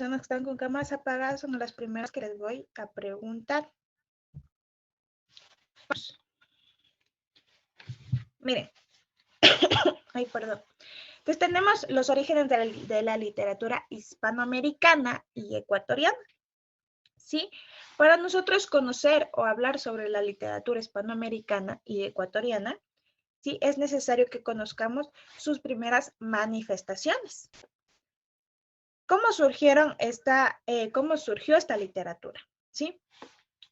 personas que están con cámaras apagadas son las primeras que les voy a preguntar. Miren, ay, perdón. Entonces tenemos los orígenes de la literatura hispanoamericana y ecuatoriana, ¿sí? Para nosotros conocer o hablar sobre la literatura hispanoamericana y ecuatoriana, ¿sí? Es necesario que conozcamos sus primeras manifestaciones. ¿Cómo surgió esta literatura? ¿Sí?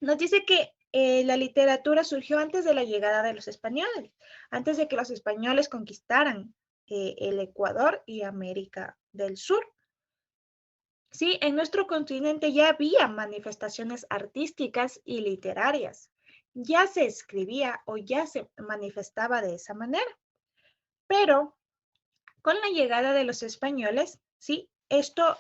Nos dice que la literatura surgió antes de la llegada de los españoles, antes de que los españoles conquistaran el Ecuador y América del Sur. Sí, en nuestro continente ya había manifestaciones artísticas y literarias. Ya se escribía o ya se manifestaba de esa manera. Pero con la llegada de los españoles, sí, esto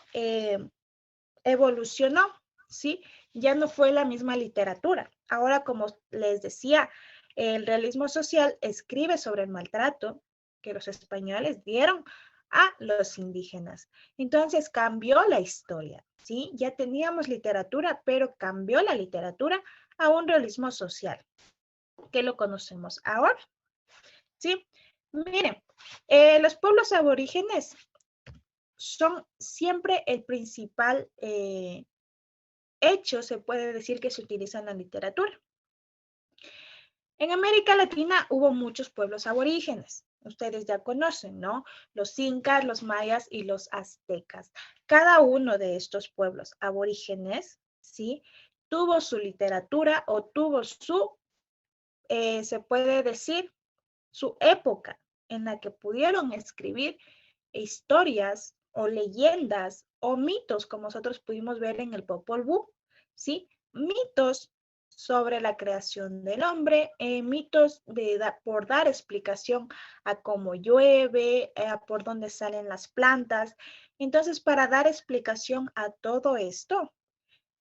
evolucionó, ¿sí? Ya no fue la misma literatura. Ahora, como les decía, el realismo social escribe sobre el maltrato que los españoles dieron a los indígenas. Entonces cambió la historia, ¿sí? Ya teníamos literatura, pero cambió la literatura a un realismo social, que lo conocemos ahora, ¿sí? Miren, los pueblos aborígenes son siempre el principal hecho, se puede decir, que se utiliza en la literatura. En América Latina hubo muchos pueblos aborígenes. Ustedes ya conocen, ¿no? Los incas, los mayas y los aztecas. Cada uno de estos pueblos aborígenes, ¿sí? Tuvo su literatura o tuvo se puede decir, su época en la que pudieron escribir historias o leyendas o mitos, como nosotros pudimos ver en el Popol Vuh, ¿sí? Mitos sobre la creación del hombre, mitos por dar explicación a cómo llueve, por dónde salen las plantas. Entonces, para dar explicación a todo esto,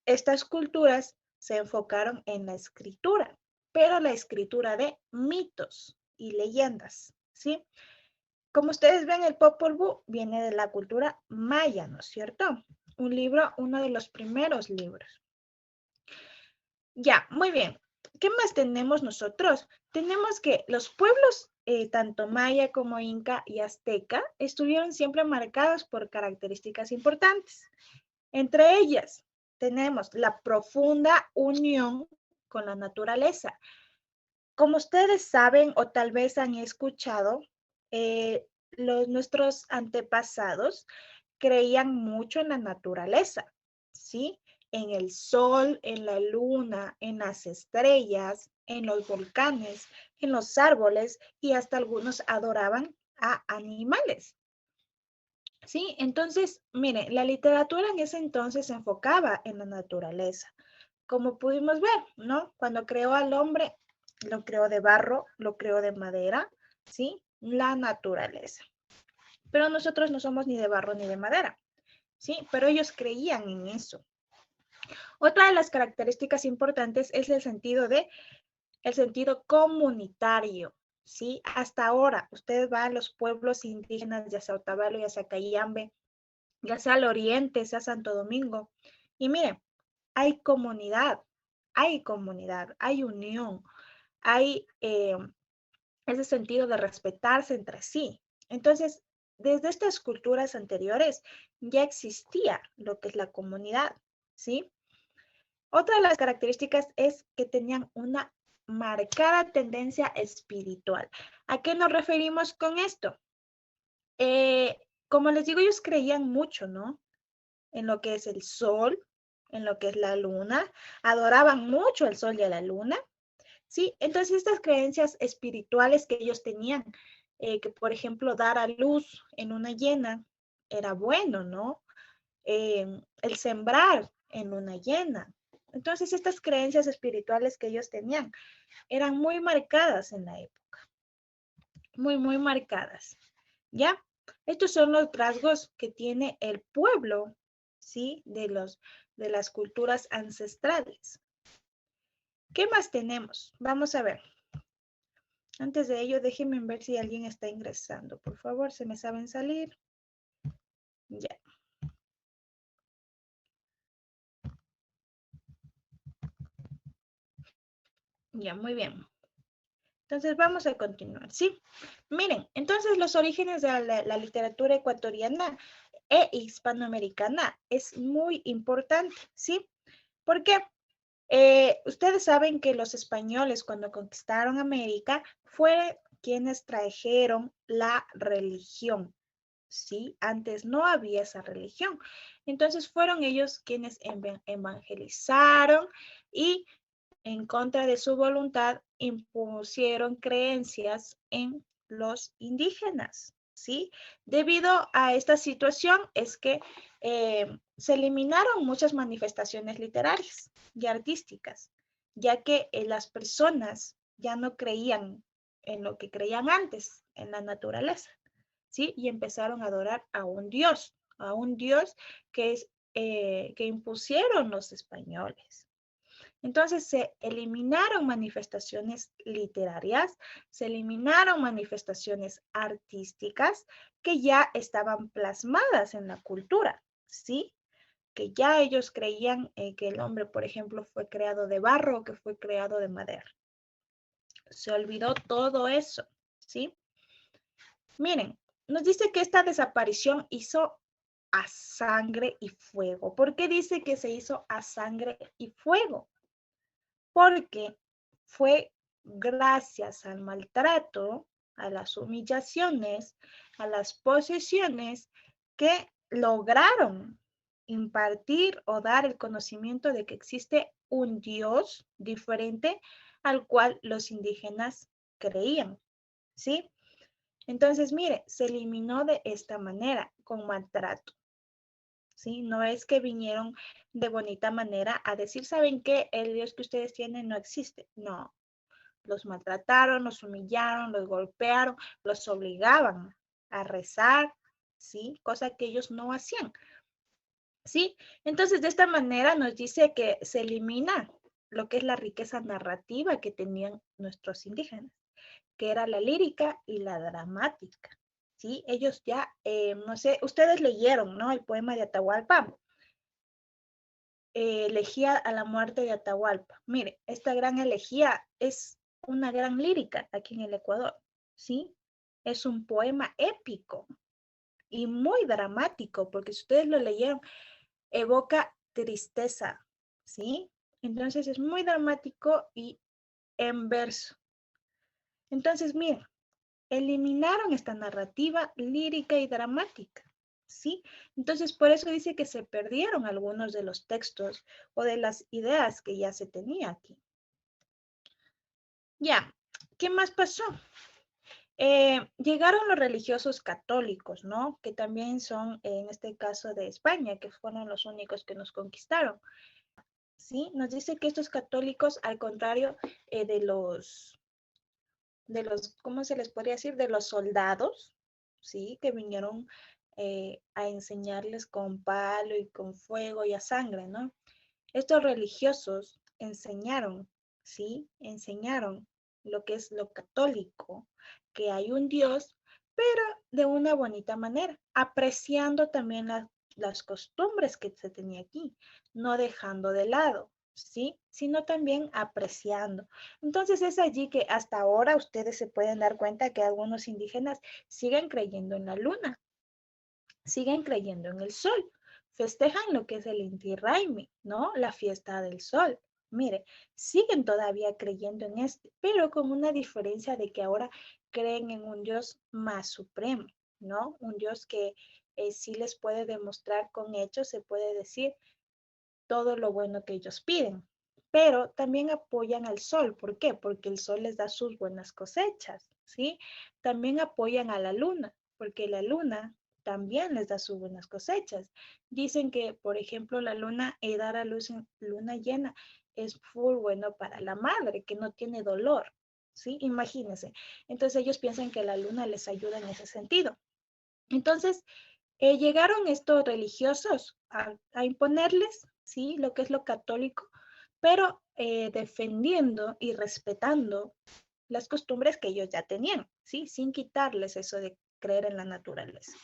estas culturas se enfocaron en la escritura, pero la escritura de mitos y leyendas, ¿sí? Como ustedes ven, el Popol Vuh viene de la cultura maya, ¿no es cierto? Un libro, uno de los primeros libros. Ya, muy bien. ¿Qué más tenemos nosotros? Tenemos que los pueblos, tanto maya como inca y azteca, estuvieron siempre marcados por características importantes. Entre ellas, tenemos la profunda unión con la naturaleza. Como ustedes saben o tal vez han escuchado, nuestros antepasados creían mucho en la naturaleza, ¿sí? En el sol, en la luna, en las estrellas, en los volcanes, en los árboles y hasta algunos adoraban a animales. Sí, entonces, miren, la literatura en ese entonces se enfocaba en la naturaleza. Como pudimos ver, ¿no? Cuando creó al hombre, lo creó de barro, lo creó de madera, ¿sí? La naturaleza. Pero nosotros no somos ni de barro ni de madera, ¿sí? Pero ellos creían en eso. Otra de las características importantes es el sentido comunitario, ¿sí? Hasta ahora, ustedes van a los pueblos indígenas, ya sea Otavalo, ya sea Cayambe, ya sea al oriente, sea Santo Domingo, y miren, hay comunidad, hay unión, hay ese sentido de respetarse entre sí. Entonces, desde estas culturas anteriores ya existía lo que es la comunidad, ¿sí? Otra de las características es que tenían una marcada tendencia espiritual. ¿A qué nos referimos con esto? Como les digo, ellos creían mucho, ¿no? En lo que es el sol, en lo que es la luna, adoraban mucho el sol y a la luna, ¿sí? Entonces estas creencias espirituales que ellos tenían, que por ejemplo dar a luz en una llena era bueno, ¿no? El sembrar en una llena. Entonces estas creencias espirituales que ellos tenían eran muy marcadas en la época, muy, muy marcadas, ¿ya? Estos son los rasgos que tiene el pueblo, ¿sí? De las culturas ancestrales. ¿Qué más tenemos? Vamos a ver. Antes de ello, déjenme ver si alguien está ingresando. Por favor, se me saben salir. Ya. Ya, muy bien. Entonces vamos a continuar, ¿sí? Miren, entonces los orígenes de la literatura ecuatoriana e hispanoamericana es muy importante, ¿sí? ¿Por qué? Ustedes saben que los españoles cuando conquistaron América fueron quienes trajeron la religión, ¿sí? Antes no había esa religión. Entonces fueron ellos quienes evangelizaron y en contra de su voluntad impusieron creencias en los indígenas, ¿sí? Debido a esta situación es que se eliminaron muchas manifestaciones literarias y artísticas, ya que las personas ya no creían en lo que creían antes, en la naturaleza, ¿sí? Y empezaron a adorar a un Dios que, que impusieron los españoles. Entonces se eliminaron manifestaciones literarias, se eliminaron manifestaciones artísticas que ya estaban plasmadas en la cultura, ¿sí? Que ya ellos creían que el hombre, por ejemplo, fue creado de barro o que fue creado de madera. Se olvidó todo eso, ¿sí? Miren, nos dice que esta desaparición hizo a sangre y fuego. ¿Por qué dice que se hizo a sangre y fuego? Porque fue gracias al maltrato, a las humillaciones, a las posesiones que lograron impartir o dar el conocimiento de que existe un Dios diferente al cual los indígenas creían, ¿sí? Entonces, mire, se eliminó de esta manera, con maltrato. ¿Sí? No es que vinieron de bonita manera a decir, ¿saben qué? El Dios que ustedes tienen no existe. No, los maltrataron, los humillaron, los golpearon, los obligaban a rezar, ¿sí? Cosa que ellos no hacían, ¿sí? Entonces, de esta manera nos dice que se elimina lo que es la riqueza narrativa que tenían nuestros indígenas, que era la lírica y la dramática. ¿Sí? Ellos ya, no sé, ustedes leyeron, ¿no? El poema de Atahualpa, elegía a la muerte de Atahualpa. Mire, esta gran elegía es una gran lírica aquí en el Ecuador, ¿sí? Es un poema épico y muy dramático, porque si ustedes lo leyeron, evoca tristeza, ¿sí? Entonces es muy dramático y en verso. Entonces, miren, eliminaron esta narrativa lírica y dramática, ¿sí? Entonces, por eso dice que se perdieron algunos de los textos o de las ideas que ya se tenía aquí. Ya, ¿qué más pasó? Llegaron los religiosos católicos, ¿no? Que también son, en este caso, de España, que fueron los únicos que nos conquistaron, ¿sí? Nos dice que estos católicos, al contrario ¿cómo se les podría decir? De los soldados, ¿sí? Que vinieron a enseñarles con palo y con fuego y a sangre, ¿no? Estos religiosos enseñaron, ¿sí? Enseñaron lo que es lo católico, que hay un Dios, pero de una bonita manera, apreciando también las costumbres que se tenía aquí, no dejando de lado, ¿sí? Sino también apreciando. Entonces es allí que hasta ahora ustedes se pueden dar cuenta que algunos indígenas siguen creyendo en la luna, siguen creyendo en el sol, festejan lo que es el Inti Raymi, ¿no? La fiesta del sol. Mire, siguen todavía creyendo en este, pero con una diferencia de que ahora creen en un Dios más supremo, ¿no? Un Dios que sí les puede demostrar con hechos, se puede decir todo lo bueno que ellos piden. Pero también apoyan al sol. ¿Por qué? Porque el sol les da sus buenas cosechas, ¿sí? También apoyan a la luna, porque la luna también les da sus buenas cosechas. Dicen que, por ejemplo, la luna y dar a luz en luna llena es full bueno para la madre, que no tiene dolor, ¿sí? Imagínense. Entonces ellos piensan que la luna les ayuda en ese sentido. Entonces, llegaron estos religiosos a imponerles, ¿sí? Lo que es lo católico, pero defendiendo y respetando las costumbres que ellos ya tenían, ¿sí? Sin quitarles eso de creer en la naturaleza.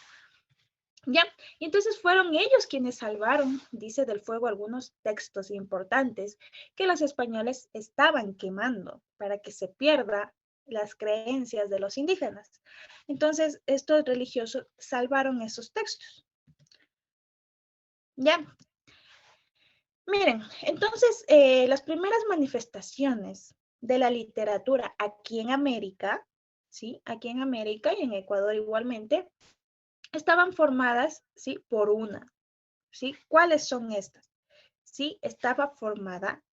¿Ya? Y entonces fueron ellos quienes salvaron, dice, del fuego algunos textos importantes que los españoles estaban quemando para que se pierda las creencias de los indígenas. Entonces, estos religiosos salvaron esos textos. ¿Ya? Miren, entonces, las primeras manifestaciones de la literatura aquí en América, ¿sí? Aquí en América y en Ecuador igualmente, estaban formadas, ¿sí? Por una, ¿sí? ¿Cuáles son estas? ¿Sí? Estaba formada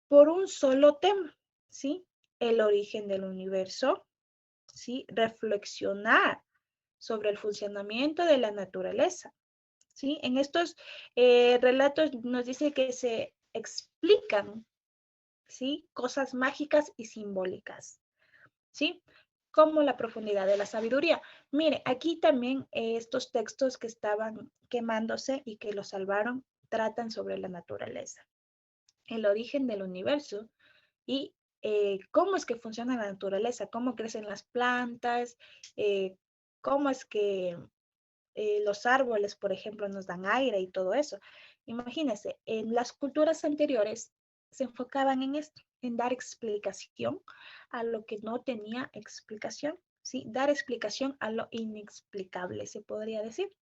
por un solo tema, ¿sí? El origen del universo, ¿sí? Reflexionar sobre el funcionamiento de la naturaleza, ¿sí? En estos relatos nos dice que se explican, ¿sí? Cosas mágicas y simbólicas, ¿sí? Como la profundidad de la sabiduría. Mire, aquí también estos textos que estaban quemándose y que los salvaron tratan sobre la naturaleza, el origen del universo y cómo es que funciona la naturaleza, cómo crecen las plantas, eh, cómo es que los árboles, por ejemplo, nos dan aire y todo eso. Imagínense, en las culturas anteriores se enfocaban en esto, en dar explicación a lo que no tenía explicación, ¿sí? Dar explicación a lo inexplicable, se podría decir.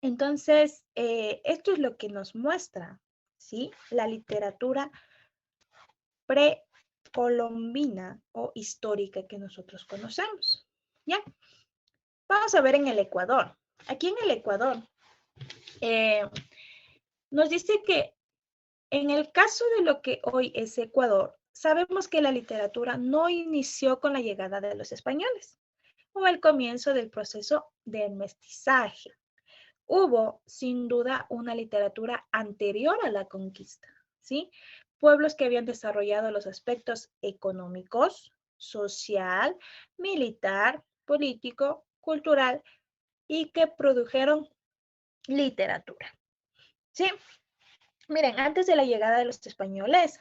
Entonces, esto es lo que nos muestra, ¿sí? La literatura precolombina o histórica que nosotros conocemos. ¿Ya? Vamos a ver en el Ecuador. Aquí en el Ecuador eh, nos dice que en el caso de lo que hoy es Ecuador, sabemos que la literatura no inició con la llegada de los españoles o el comienzo del proceso de mestizaje. Hubo, sin duda, una literatura anterior a la conquista, ¿sí? Pueblos que habían desarrollado los aspectos económicos, social, militar, político, cultural y que produjeron literatura, ¿sí? Miren, antes de la llegada de los españoles,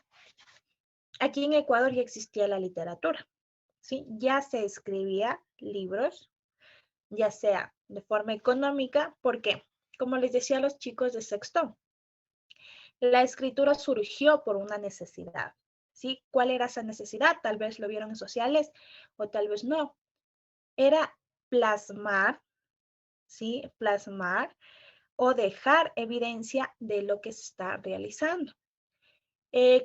aquí en Ecuador ya existía la literatura, ¿sí? Ya se escribía libros, ya sea de forma económica, porque, como les decía a los chicos de sexto, la escritura surgió por una necesidad, ¿sí? ¿Cuál era esa necesidad? Tal vez lo vieron en sociales o tal vez no. Era plasmar, ¿sí? Plasmar o dejar evidencia de lo que se está realizando.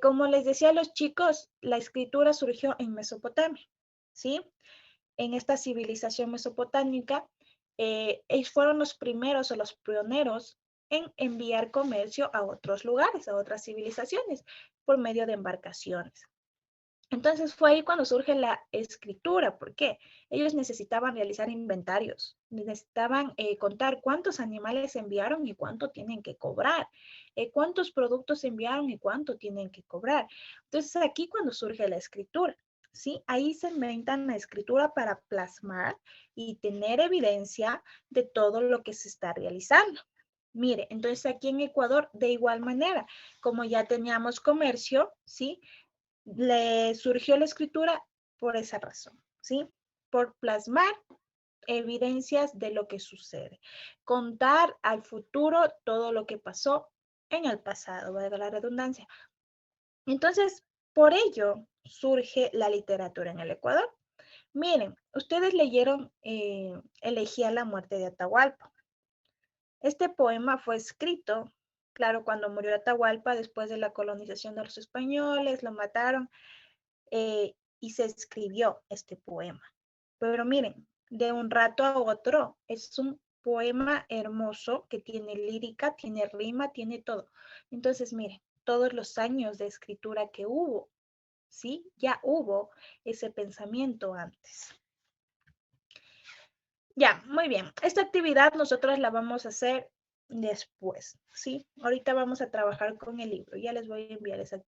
Como les decía a los chicos, la escritura surgió en Mesopotamia, ¿sí? En esta civilización mesopotámica, ellos fueron los primeros o los pioneros en enviar comercio a otros lugares, a otras civilizaciones, por medio de embarcaciones. Entonces fue ahí cuando surge la escritura. ¿Por qué? Ellos necesitaban realizar inventarios, necesitaban contar cuántos animales enviaron y cuánto tienen que cobrar, cuántos productos enviaron y cuánto tienen que cobrar. Entonces aquí cuando surge la escritura, ¿sí? Ahí se inventan la escritura para plasmar y tener evidencia de todo lo que se está realizando. Mire, entonces aquí en Ecuador, de igual manera, como ya teníamos comercio, ¿sí? Le surgió la escritura por esa razón, ¿sí? Por plasmar evidencias de lo que sucede, contar al futuro todo lo que pasó en el pasado, valga la redundancia. Entonces, por ello surge la literatura en el Ecuador. Miren, ustedes leyeron Elegía la muerte de Atahualpa. Este poema fue escrito, claro, cuando murió Atahualpa después de la colonización de los españoles, lo mataron y se escribió este poema. Pero miren, de un rato a otro es un poema hermoso que tiene lírica, tiene rima, tiene todo. Entonces, miren, todos los años de escritura que hubo, ¿sí? Ya hubo ese pensamiento antes. Ya, muy bien. Esta actividad nosotros la vamos a hacer después, ¿sí? Ahorita vamos a trabajar con el libro. Ya les voy a enviar esa